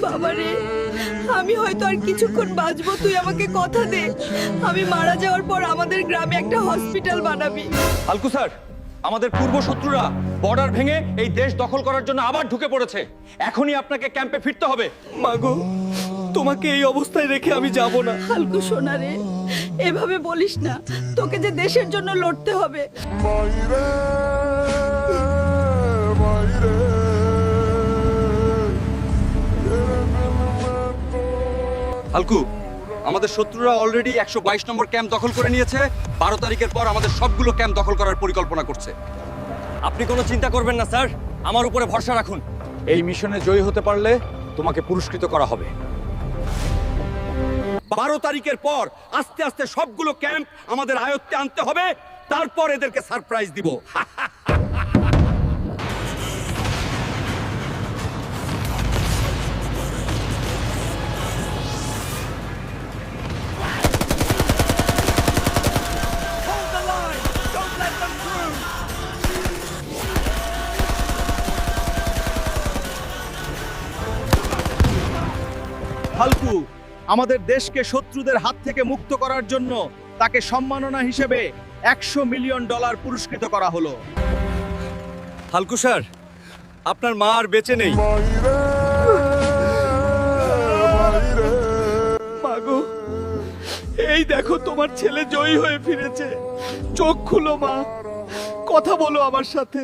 বাবারে, আমি হয়তো আর কিছুক্ষণ বাঁচবো, তুই আমাকে কথা দে আমি মারা যাওয়ার পর আমাদের গ্রামে একটা হসপিটাল বানাবি। হালকু স্যার, আমাদের পূর্বশত্রুরা বর্ডার ভেঙে এই দেশ দখল করার জন্য আবার ঢুকে পড়েছে। এখনই আপনাকে ক্যাম্পে ফিরতে হবে। মাগো, তোমাকে এই অবস্থায় রেখে আমি যাব না। হালকু সোনা রে, এভাবে বলিস না, তোকে যে দেশের জন্য লড়তে হবে। হালকু, আমাদের শত্রুরা অলরেডি 122 নম্বর ক্যাম্প দখল করে নিয়েছে। 12 তারিখের পর আমাদের সবগুলো ক্যাম্প দখল করার পরিকল্পনা করছে। আপনি কোনো চিন্তা করবেন না স্যার, আমার উপরে ভরসা রাখুন। এই মিশনে জয়ী হতে পারলে তোমাকে পুরস্কৃত করা হবে। 12 তারিখের পর আস্তে আস্তে সবগুলো ক্যাম্প আমাদের আয়ত্তে আনতে হবে, তারপর এদেরকে সারপ্রাইজ দিব। হালকু, আমাদের দেশকে শত্রুদের হাত থেকে মুক্ত করার জন্য তাকে সম্মাননা হিসেবে $100 মিলিয়ন পুরস্কৃত করা হলো। হালকু স্যার, আপনার মা আর বেঁচে নেই। মাগো, এই দেখো তোমার ছেলে জয়ী হয়ে ফিরেছে। চোখ খুলো মা, কথা বলো আমার সাথে।